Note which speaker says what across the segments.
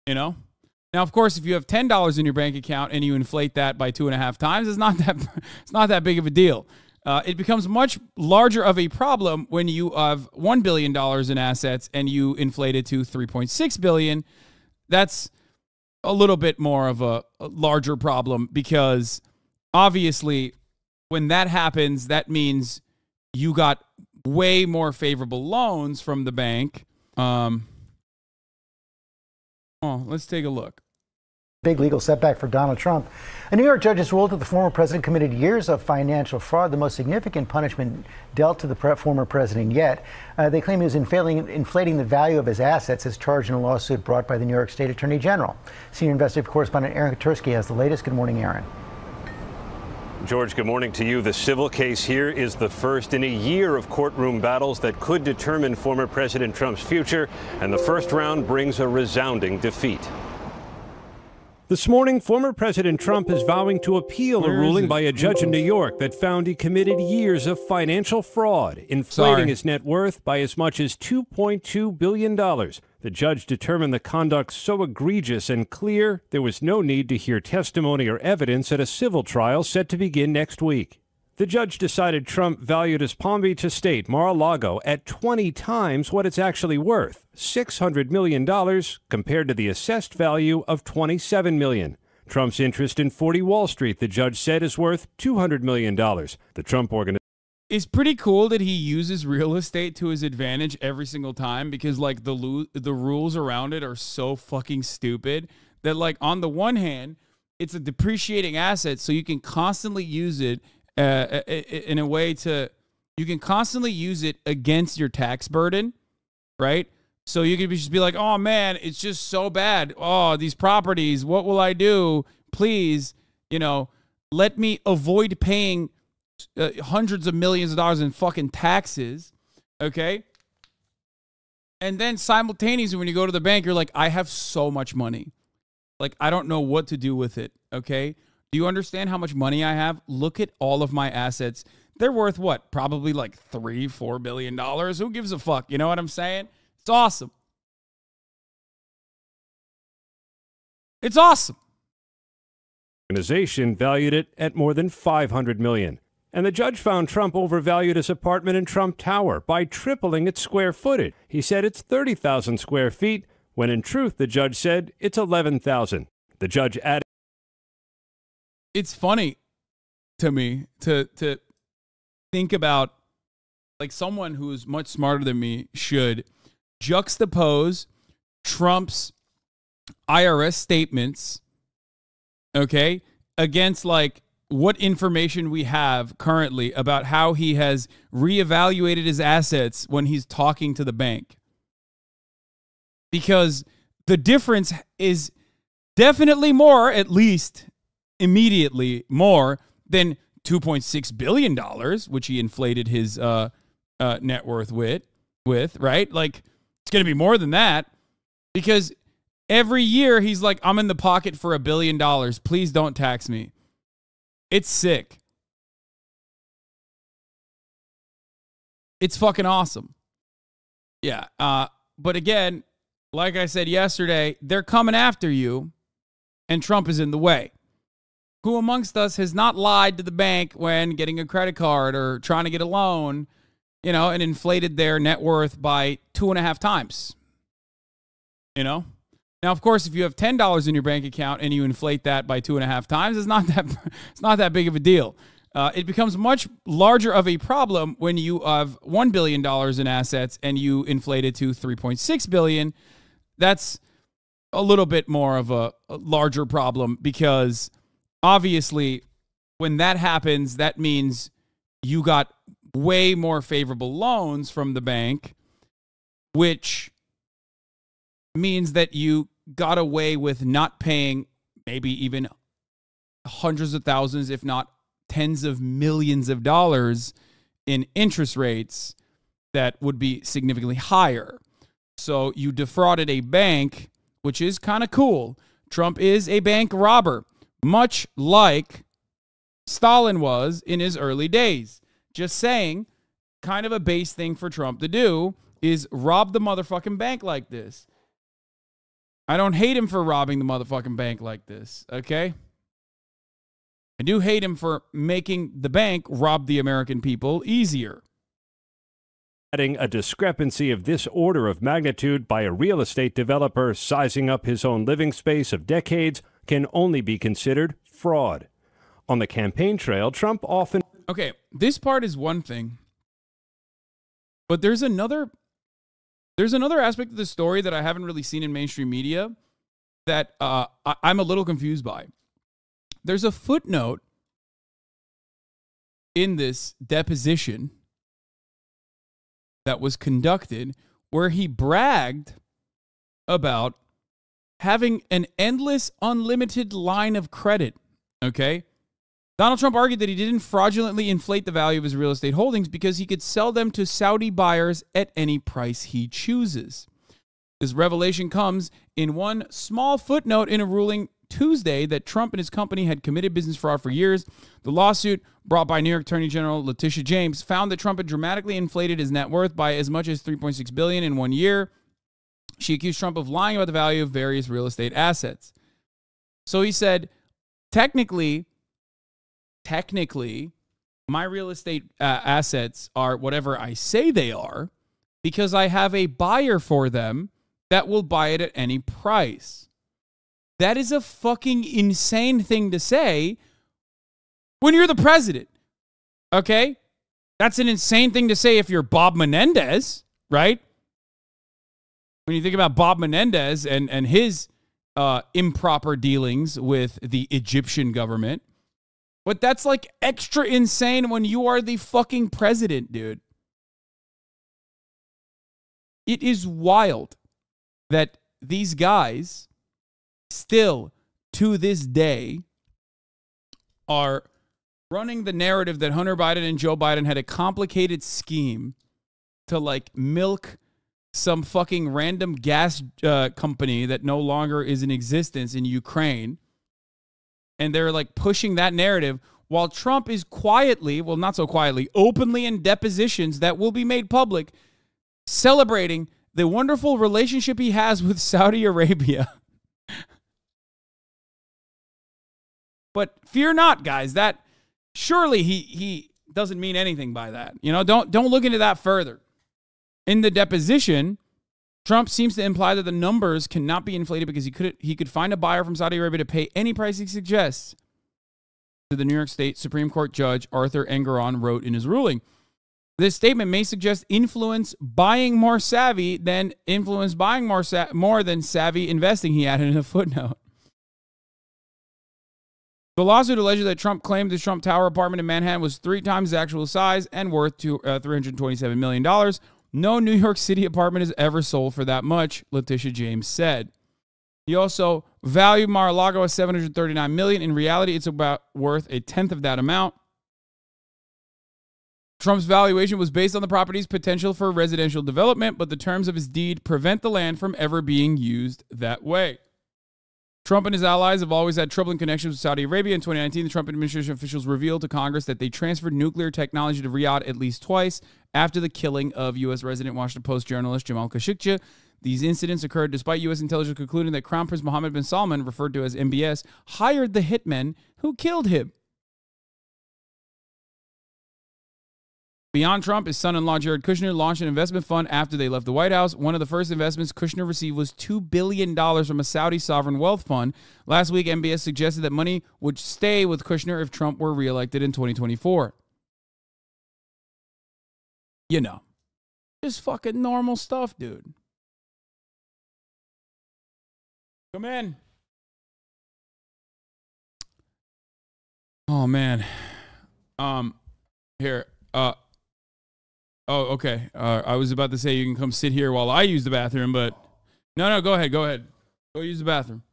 Speaker 1: you know? Now, of course, if you have $10 in your bank account and you inflate that by 2.5 times, it's not that big of a deal. It becomes much larger of a problem when you have $1 billion in assets and you inflate it to $3.6 billion. That's a little bit more of a larger problem because obviously when that happens, that means you got way more favorable loans from the bank. Let's take a look.
Speaker 2: Big legal setback for Donald Trump. A New York judge has ruled that the former president committed years of financial fraud, the most significant punishment dealt to the former president yet. They claim he was inflating the value of his assets as charged in a lawsuit brought by the New York State Attorney General. Senior investigative correspondent Aaron Katursky has the latest. Good morning, Aaron.
Speaker 3: George, good morning to you. The civil case here is the first in a year of courtroom battles that could determine former President Trump's future, and the first round brings a resounding defeat. This morning, former President Trump is vowing to appeal a ruling by a judge in New York that found he committed years of financial fraud, inflating his net worth by as much as $2.2 billion. The judge determined the conduct so egregious and clear, there was no need to hear testimony or evidence at a civil trial set to begin next week. The judge decided Trump valued his Palm Beach estate, Mar-a-Lago, at 20 times what it's actually worth, $600 million, compared to the assessed value of $27 million. Trump's interest in 40 Wall Street, the judge said, is worth $200 million. The Trump organization.
Speaker 1: It's pretty cool that he uses real estate to his advantage every single time because, like, the rules around it are so fucking stupid that, like, on the one hand, it's a depreciating asset, so you can constantly use it in a way you can constantly use it against your tax burden, right? So you could just be like, oh man, it's just so bad. Oh, these properties, what will I do? Please, let me avoid paying hundreds of millions of dollars in fucking taxes, okay? And then simultaneously, when you go to the bank, you're like, I have so much money. Like, I don't know what to do with it, okay? Do you understand how much money I have? Look at all of my assets. They're worth what? Probably like $3-4 billion. Who gives a fuck? You know what I'm saying? It's awesome. It's awesome.
Speaker 3: Organization valued it at more than $500 million. And the judge found Trump overvalued his apartment in Trump Tower by tripling its square footage. He said it's 30,000 square feet, when in truth, the judge said it's 11,000. The judge added,
Speaker 1: it's funny to me to think about, like, someone who's much smarter than me should juxtapose Trump's IRS statements, okay, against, like, what information we have currently about how he has reevaluated his assets when he's talking to the bank. Because the difference is definitely more, at least immediately more, than $2.6 billion, which he inflated his net worth with, right? Like, it's going to be more than that because every year he's like, I'm in the pocket for $1 billion. Please don't tax me. It's sick. It's fucking awesome. Yeah. But again, like I said yesterday, they're coming after you and Trump is in the way. Who amongst us has not lied to the bank when getting a credit card or trying to get a loan, and inflated their net worth by 2.5 times? Now, of course, if you have $10 in your bank account and you inflate that by 2.5 times, it's not that big of a deal. It becomes much larger of a problem when you have $1 billion in assets and you inflate it to $3.6 billion. That's a little bit more of a larger problem because obviously when that happens, that means you got way more favorable loans from the bank, which means that you got away with not paying maybe even hundreds of thousands, if not tens of millions of dollars in interest rates that would be significantly higher. So you defrauded a bank, which is kind of cool. Trump is a bank robber, much like Stalin was in his early days. Just saying, kind of a base thing for Trump to do is rob the motherfucking bank like this. I don't hate him for robbing the motherfucking bank like this, okay? I do hate him for making the bank rob the American people easier.
Speaker 3: Adding a discrepancy of this order of magnitude by a real estate developer sizing up his own living space of decades can only be considered fraud. On the campaign trail, Trump often...
Speaker 1: Okay, this part is one thing, but there's another aspect of the story that I haven't really seen in mainstream media that I'm a little confused by. There's a footnote in this deposition that was conducted where he bragged about having an endless, unlimited line of credit, okay? Donald Trump argued that he didn't fraudulently inflate the value of his real estate holdings because he could sell them to Saudi buyers at any price he chooses. This revelation comes in one small footnote in a ruling Tuesday that Trump and his company had committed business fraud for years. The lawsuit, brought by New York Attorney General Letitia James, found that Trump had dramatically inflated his net worth by as much as $3.6 billion in 1 year. She accused Trump of lying about the value of various real estate assets. So he said, technically, my real estate assets are whatever I say they are because I have a buyer for them that will buy it at any price. That is a fucking insane thing to say when you're the president, okay? That's an insane thing to say if you're Bob Menendez, right? When you think about Bob Menendez and his improper dealings with the Egyptian government. But that's like extra insane when you are the fucking president, dude. It is wild that these guys still, to this day, are running the narrative that Hunter Biden and Joe Biden had a complicated scheme to like milk some fucking random gas company that no longer is in existence in Ukraine. And they're like pushing that narrative while Trump is quietly, well, not so quietly, openly in depositions that will be made public, celebrating the wonderful relationship he has with Saudi Arabia. But fear not, guys, that surely he doesn't mean anything by that. You know, don't look into that further. In the deposition, Trump seems to imply that the numbers cannot be inflated because he could find a buyer from Saudi Arabia to pay any price he suggests. To the New York State Supreme Court Judge Arthur Engoron wrote in his ruling. This statement may suggest influence buying more savvy than influence buying more than savvy investing, he added in a footnote. The lawsuit alleges that Trump claimed the Trump Tower apartment in Manhattan was 3 times the actual size and worth $327 million. No New York City apartment has ever sold for that much, Letitia James said. He also valued Mar-a-Lago at $739 million. In reality, it's about worth a tenth of that amount. Trump's valuation was based on the property's potential for residential development, but the terms of his deed prevent the land from ever being used that way. Trump and his allies have always had troubling connections with Saudi Arabia. In 2019, the Trump administration officials revealed to Congress that they transferred nuclear technology to Riyadh at least twice after the killing of U.S. resident Washington Post journalist Jamal Khashoggi. These incidents occurred despite U.S. intelligence concluding that Crown Prince Mohammed bin Salman, referred to as MBS, hired the hitmen who killed him. Beyond Trump, his son-in-law Jared Kushner launched an investment fund after they left the White House. One of the first investments Kushner received was $2 billion from a Saudi sovereign wealth fund. Last week, MBS suggested that money would stay with Kushner if Trump were reelected in 2024. You know, just fucking normal stuff, dude. Come in. Oh, man. Here. Oh, okay. I was about to say you can come sit here while I use the bathroom, but no, go ahead. Go use the bathroom.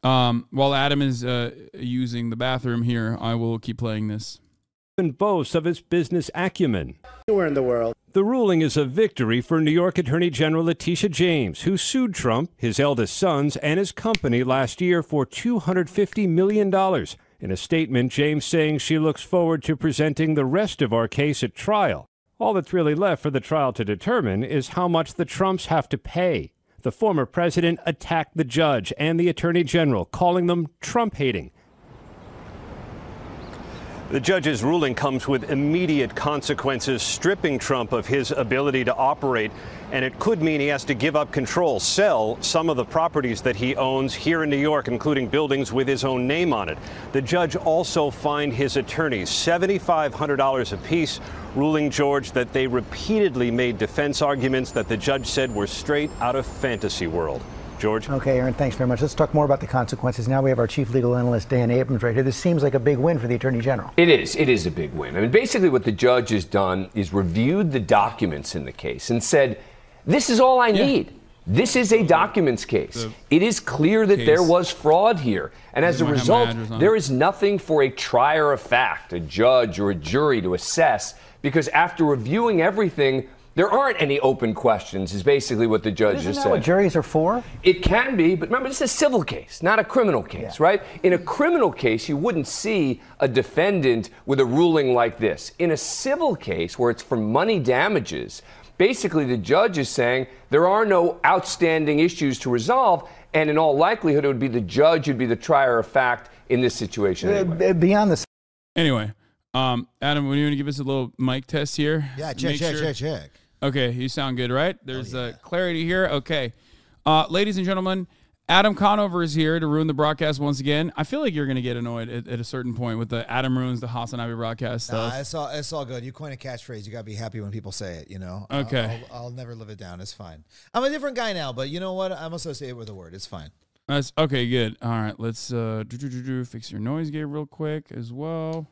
Speaker 1: While Adam is using the bathroom here, I will keep playing this.
Speaker 3: And boasts of his business acumen.
Speaker 4: Anywhere in the world.
Speaker 3: The ruling is a victory for New York Attorney General Letitia James, who sued Trump, his eldest sons, and his company last year for $250 million. In a statement, James saying she looks forward to presenting the rest of our case at trial All that's really left for the trial to determine is how much the Trumps have to pay. The former president attacked the judge and the attorney general, calling them Trump-hating. The judge's ruling comes with immediate consequences, stripping Trump of his ability to operate, and it could mean he has to give up control, sell some of the properties that he owns here in New York, including buildings with his own name on it. The judge also fined his attorneys $7,500 apiece, ruling George that they repeatedly made defense arguments that the judge said were straight out of fantasy world. George?
Speaker 2: Okay, Aaron, thanks very much. Let's talk more about the consequences. Now we have our chief legal analyst, Dan Abrams, right here. This seems like a big win for the Attorney General.
Speaker 4: It is. It is a big win. I mean, basically what the judge has done is reviewed the documents in the case and said, this is all I need. This is a documents case. It is clear that there was fraud here. And as a result, there is nothing for a trier of fact, a judge or a jury to assess, because after reviewing everything, there aren't any open questions, is basically what the judge just said.
Speaker 2: Isn't that what juries are for?
Speaker 4: It can be, but remember, this is a civil case, not a criminal case, right? In a criminal case, you wouldn't see a defendant with a ruling like this. In a civil case, where it's for money damages, basically the judge is saying there are no outstanding issues to resolve, and in all likelihood, it would be the judge who'd be the trier of fact in this situation anyway.
Speaker 2: Beyond this.
Speaker 1: Anyway, Adam, you want to give us a little mic test here?
Speaker 5: Yeah, check.
Speaker 1: Okay, you sound good, right? There's clarity here. Okay. Ladies and gentlemen, Adam Conover is here to ruin the broadcast once again. I feel like you're going to get annoyed at a certain point with the Adam ruins the HasanAbi broadcast stuff.
Speaker 5: Nah, it's all good. You coin a catchphrase. You got to be happy when people say it, you know?
Speaker 1: Okay.
Speaker 5: I'll never live it down. It's fine. I'm a different guy now, but you know what? I'm associated with a word. It's fine.
Speaker 1: That's okay, good. All right, let's fix your noise gate real quick as well.